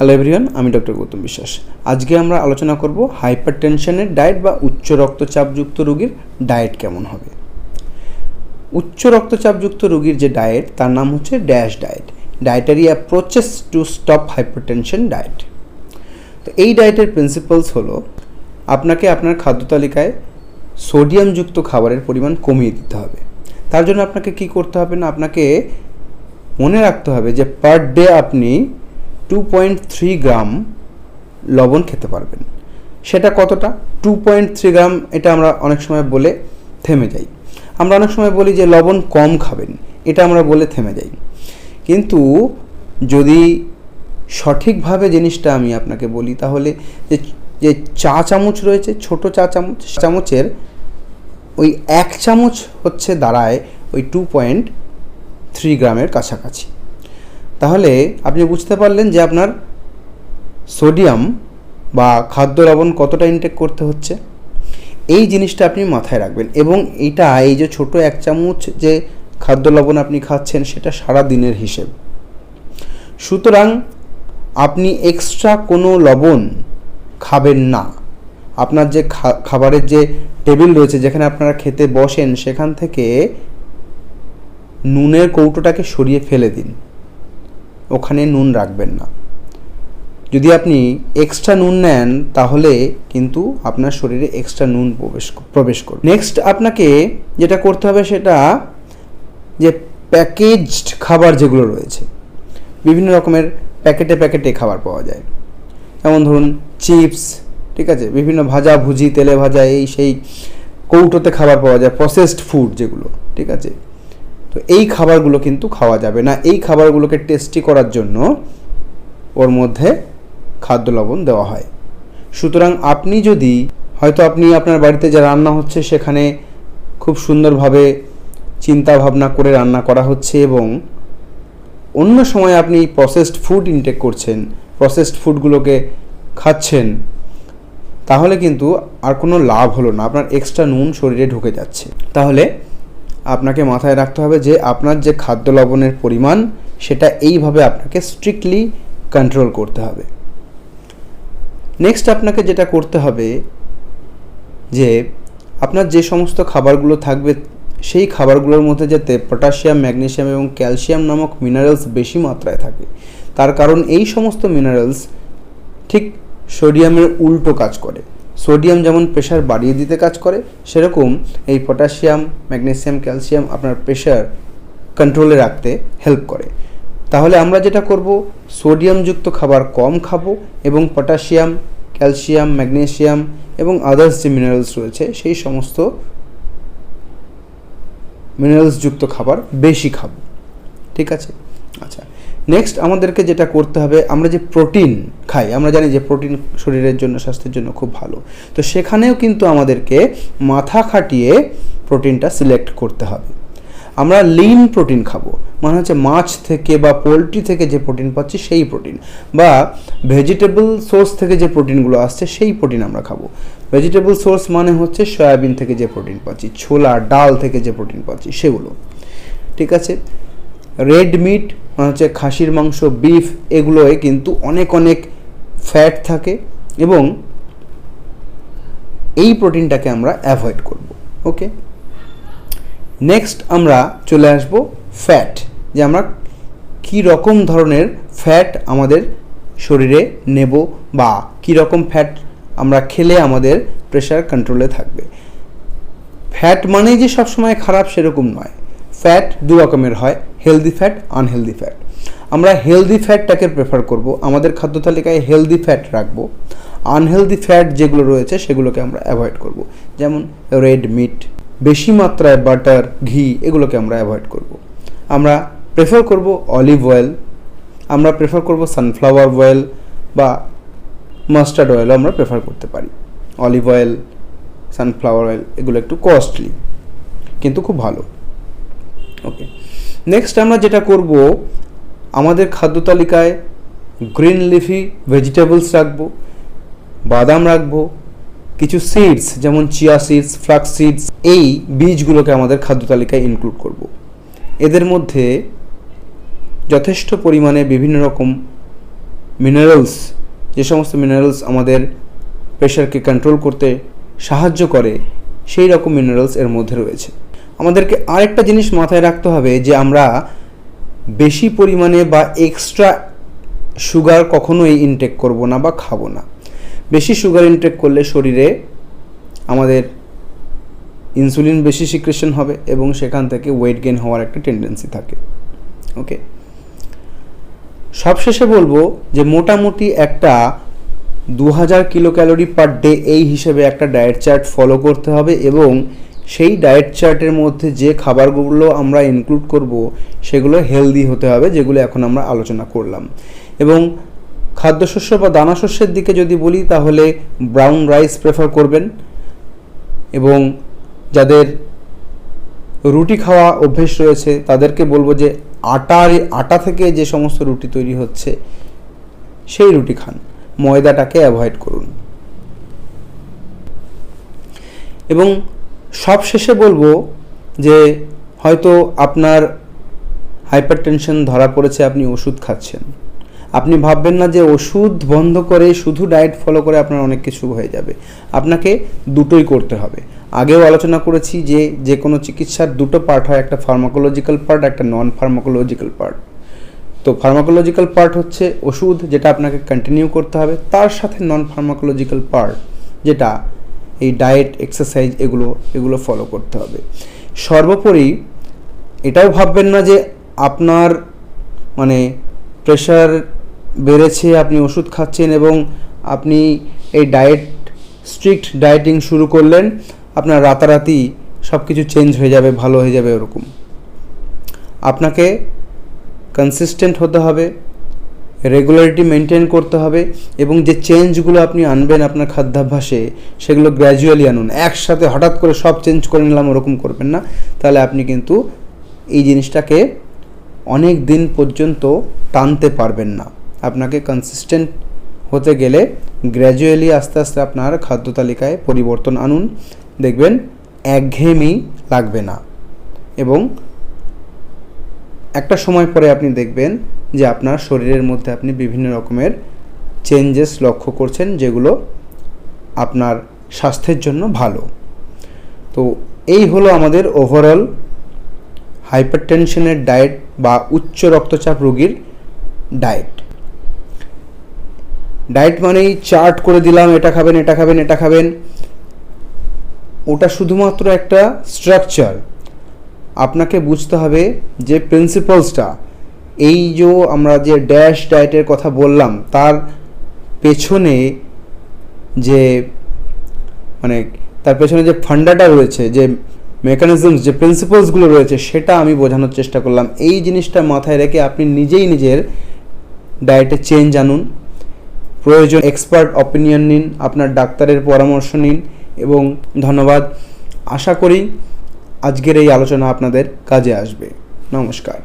Hello everyone, আমি doctor Gautam বিশ্বাস। আজকে আমরা আলোচনা করব হাইপারটেনশনের ডায়েট বা উচ্চ রক্তচাপযুক্ত রোগীর ডায়েট কেমন হবে। উচ্চ রক্তচাপযুক্ত রোগীর যে ডায়েট তার নাম হচ্ছে dash diet, dietary approaches to stop hypertension diet. তো এই ডায়েটের প্রিন্সিপালস হলো আপনাকে আপনার খাদ্য তালিকায় সোডিয়ামযুক্ত খাবারের পরিমাণ কমিয়ে দিতে হবে। তার জন্য আপনাকে কি করতে হবে না, আপনাকে মনে রাখতে হবে যে পার ডে আপনি 2.3 গ্রাম লবণ খেতে পারবেন। সেটা কতটা? 2.3 গ্রাম। এটা আমরা অনেক সময় বলে থেমে যাই। আমরা অনেক সময় বলি যে লবণ কম খাবেন, এটা আমরা বলে থেমে যাই। কিন্তু যদি সঠিকভাবে জিনিসটা আমি আপনাকে বলি তাহলে যে চা চামচ রয়েছে, ছোট চা চামচের ওই 1 চামচ হচ্ছে দাঁড়ায় ওই 2.3 গ্রামের কাছাকাছি। তাহলে আপনি বুঝতে পারলেন যে আপনার সোডিয়াম বা খাদ্য লবণ কতটা ইনটেক করতে হচ্ছে। এই জিনিসটা আপনি মাথায় রাখবেন এবং এই যে ছোট 1 চামচ যে খাদ্য লবণ আপনি খাচ্ছেন সেটা সারা দিনের হিসেব। সুতরাং আপনি এক্সট্রা কোনো লবণ খাবেন না। আপনার যে খাবারের যে টেবিল রয়েছে, যেখানে আপনারা খেতে বসেন, সেখান থেকে নুনের কৌটোটাকে সরিয়ে ফেলে দিন, ওখানে নুন রাখবেন না। যদি আপনি এক্সট্রা নুন নেন তাহলে কিন্তু আপনার শরীরে এক্সট্রা নুন প্রবেশ করবে। নেক্সট আপনাকে যেটা করতে হবে সেটা যে প্যাকেজড খাবার যেগুলো রয়েছে, বিভিন্ন রকমের প্যাকেটে খাবার পাওয়া যায়, যেমন ধরুন চিপস, ঠিক আছে, বিভিন্ন ভাজাভুজি, তেলে ভাজা, এই সেই কৌটোতে খাবার পাওয়া যায়, প্রসেসড ফুড যেগুলো, ঠিক আছে। তো এই খাবারগুলো কিন্তু খাওয়া যাবে না। এই খাবারগুলোকে টেস্টি করার জন্য ওর মধ্যে খাদ্য লবণ দেওয়া হয়। সুতরাং আপনি যদি আপনি আপনার বাড়িতে যা রান্না হচ্ছে সেখানে খুব সুন্দরভাবে চিন্তা ভাবনা করে রান্না করা হচ্ছে এবং অন্য সময় আপনি প্রসেসড ফুড ইনটেক করছেন, প্রসেসড ফুডগুলোকে খাচ্ছেন, তাহলে কিন্তু আর কোনো লাভ হলো না, আপনার এক্সট্রা নুন শরীরে ঢুকে যাচ্ছে। তাহলে আপনাকে মাথায় রাখতে হবে যে আপনার যে খাদ্য লবণের পরিমাণ সেটা এইভাবে আপনাকে স্ট্রিক্টলি কন্ট্রোল করতে হবে। নেক্সট আপনাকে যেটা করতে হবে যে আপনার যে সমস্ত খাবারগুলো থাকবে সেই খাবারগুলোর মধ্যে যাতে পটাশিয়াম, ম্যাগনেসিয়াম এবং ক্যালসিয়াম নামক মিনারেলস বেশি মাত্রায় থাকে। তার কারণ এই সমস্ত মিনারেলস ঠিক সোডিয়ামের উল্টো কাজ করে। সোডিয়াম যেমন প্রেশার বাড়িয়ে দিতে কাজ করে, সেরকম এই পটাশিয়াম, ম্যাগনেসিয়াম, ক্যালসিয়াম আপনার প্রেশার কন্ট্রোলে রাখতে হেল্প করে। তাহলে আমরা যেটা করব, সোডিয়ামযুক্ত খাবার কম খাবো এবং পটাশিয়াম, ক্যালসিয়াম, ম্যাগনেসিয়াম এবং আদার্স যে মিনারেলস রয়েছে সেই সমস্ত মিনারেলসযুক্ত খাবার বেশি খাবো, ঠিক আছে। আচ্ছা, নেক্সট আমাদেরকে যেটা করতে হবে, আমরা যে প্রোটিন খাই, আমরা জানি যে প্রোটিন শরীরের জন্য, স্বাস্থ্যের জন্য খুব ভালো। তো সেখানেও কিন্তু আমাদেরকে মাথা খাটিয়ে প্রোটিনটা সিলেক্ট করতে হবে। আমরা লিন প্রোটিন খাবো, মানে হচ্ছে মাছ থেকে বা পোলট্রি থেকে যে প্রোটিন পাচ্ছি সেই প্রোটিন, বা ভেজিটেবল সোর্স থেকে যে প্রোটিনগুলো আসছে সেই প্রোটিন আমরা খাবো। ভেজিটেবল সোর্স মানে হচ্ছে সয়াবিন থেকে যে প্রোটিন পাচ্ছি, ছোলা, ডাল থেকে যে প্রোটিন পাচ্ছি সেগুলো, ঠিক আছে। রেড মিট মানে হচ্ছে খাসির মাংস, বিফ, এগুলোয় কিন্তু অনেক ফ্যাট থাকে এবং এই প্রোটিনটাকে আমরা অ্যাভয়েড করব। ওকে, নেক্সট আমরা চলে আসব ফ্যাট, যে আমরা কী রকম ধরনের ফ্যাট আমাদের শরীরে নেব বা কী রকম ফ্যাট আমরা খেলে আমাদের প্রেশার কন্ট্রোলে থাকবে। ফ্যাট মানেই যে সবসময় খারাপ সেরকম নয়। ফ্যাট দু রকমের হয়, হেলদি ফ্যাট, আনহেলদি ফ্যাট। আমরা হেলদি ফ্যাটটাকে প্রেফার করব, আমাদের খাদ্য তালিকায় হেলদি ফ্যাট রাখবো। আনহেলদি ফ্যাট যেগুলো রয়েছে সেগুলোকে আমরা অ্যাভয়েড করব, যেমন রেড মিট, বেশি মাত্রায় বাটার, ঘি, এগুলোকে আমরা অ্যাভয়েড করব। আমরা প্রেফার করব অলিভ অয়েল, আমরা প্রেফার করব সানফ্লাওয়ার অয়েল বা মাস্টার্ড অয়েলও আমরা প্রেফার করতে পারি। অলিভ অয়েল, সানফ্লাওয়ার অয়েল এগুলো একটু কস্টলি কিন্তু খুব ভালো। ওকে, নেক্সট আমরা যেটা করব, আমাদের খাদ্য তালিকায় গ্রিন লিফি ভেজিটেবলস রাখবো, বাদাম রাখবো, কিছু সিডস যেমন চিয়া সিডস, ফ্লাক্স সিডস, এই বীজগুলোকে আমাদের খাদ্য তালিকায় ইনক্লুড করব। এদের মধ্যে যথেষ্ট পরিমাণে বিভিন্ন রকম মিনারেলস, যে সমস্ত মিনারেলস আমাদের প্রেশারকে কন্ট্রোল করতে সাহায্য করে, সেই রকম মিনারেলস এর মধ্যে রয়েছে। আমাদেরকে আরেকটা জিনিস মাথায় রাখতে হবে যে আমরা বেশি পরিমাণে বা এক্সট্রা সুগার কখনোই ইনটেক করব না বা খাবো না। বেশি সুগার ইনটেক করলে শরীরে আমাদের ইনসুলিন বেশি সিক্রেশন হবে এবং সেখান থেকে ওয়েট গেইন হওয়ার একটা টেন্ডেন্সি থাকে। ওকে, সবশেষে বলবো যে মোটামুটি একটা 2000 কিলো ক্যালোরি পার ডে এই হিসেবে একটা ডায়েট চার্ট ফলো করতে হবে এবং সেই ডায়েট চার্টের মধ্যে যে খাবারগুলো আমরা ইনক্লুড করব সেগুলো হেলদি হতে হবে, যেগুলো এখন আমরা আলোচনা করলাম। এবং খাদ্যশস্য বা দানাশস্যের দিকে যদি বলি তাহলে ব্রাউন রাইস প্রেফার করবেন এবং যাদের রুটি খাওয়া অভ্যেস রয়েছে তাদেরকে বলবো যে আটা থেকে যে সমস্ত রুটি তৈরি হচ্ছে সেই রুটি খান, ময়দাটাকে অ্যাভয়েড করুন। এবং সবশেষে বলবো যে হয়তো আপনার হাইপারটেনশন ধরা পড়েছে, আপনি ওষুধ খাচ্ছেন। আপনি ভাববেন না যে ওষুধ বন্ধ করে শুধু ডায়েট ফলো করে আপনার অনেক কিছু হয়ে যাবে। আপনাকে দুটোই করতে হবে। আগেও আলোচনা করেছি যে কোনো চিকিৎসার দুটো পার্ট হয়, একটা ফার্মাকোলজিক্যাল পার্ট, একটা নন ফার্মাকোলজিক্যাল পার্ট। তো ফার্মাকোলজিক্যাল পার্ট হচ্ছে ওষুধ, যেটা আপনাকে কন্টিনিউ করতে হবে, তার সাথে নন ফার্মাকোলজিক্যাল পার্ট যেটা এই ডায়েট, এক্সারসাইজ এগুলো ফলো করতে হবে। সর্বোপরি এটাও ভাববেন না যে আপনার প্রেশার বেড়েছে, আপনি ওষুধ খাচ্ছেন এবং আপনি এই স্ট্রিক্ট ডায়েটিং শুরু করলেন, আপনার রাতারাতি সব কিছু চেঞ্জ হয়ে যাবে, ভালো হয়ে যাবে, ওরকম। আপনাকে কনসিস্টেন্ট হতে হবে, রেগুলারিটি মেনটেন করতে হবে এবং যে চেঞ্জগুলো আপনি আনবেন আপনার খাদ্যাভ্যাসে সেগুলো গ্র্যাজুয়ালি আনুন। একসাথে হঠাৎ করে সব চেঞ্জ করে নিলাম ওরকম করবেন না, তাহলে আপনি কিন্তু এই জিনিসটাকে অনেক দিন পর্যন্ত টানতে পারবেন না। আপনাকে কনসিস্টেন্ট হতে গেলে গ্র্যাজুয়ালি আস্তে আস্তে আপনার খাদ্য তালিকায় পরিবর্তন আনুন, দেখবেন একঘেয়েমি লাগবে না এবং একটা সময় পরে আপনি দেখবেন যে আপনার শরীরের মধ্যে আপনি বিভিন্ন রকমের চেঞ্জেস লক্ষ্য করছেন, যেগুলো আপনার স্বাস্থ্যের জন্য ভালো। তো এই হলো আমাদের ওভারঅল হাইপারটেনশনের ডায়েট বা উচ্চ রক্তচাপ রোগীর ডায়েট। ডায়েট মানেই চার্ট করে দিলাম, এটা খাবেন, এটা খাবেন, এটা খাবেন, ওটা শুধুমাত্র একটা স্ট্রাকচার। আপনাকে বুঝতে হবে যে প্রিন্সিপালসটা, এই যে আমরা যে ড্যাশ ডায়েটের কথা বললাম তার পেছনে যে যে ফান্ডাটা রয়েছে, যে মেকানিজমস, যে প্রিন্সিপালসগুলো রয়েছে, সেটা আমি বোঝানোর চেষ্টা করলাম। এই জিনিসটা মাথায় রেখে আপনি নিজেই নিজের ডায়েটে চেঞ্জ আনুন। প্রয়োজন এক্সপার্ট অপিনিয়ন নিন, আপনার ডাক্তারের পরামর্শ নিন এবং ধন্যবাদ। আশা করি আজকের এই আলোচনা আপনাদের কাজে আসবে। নমস্কার।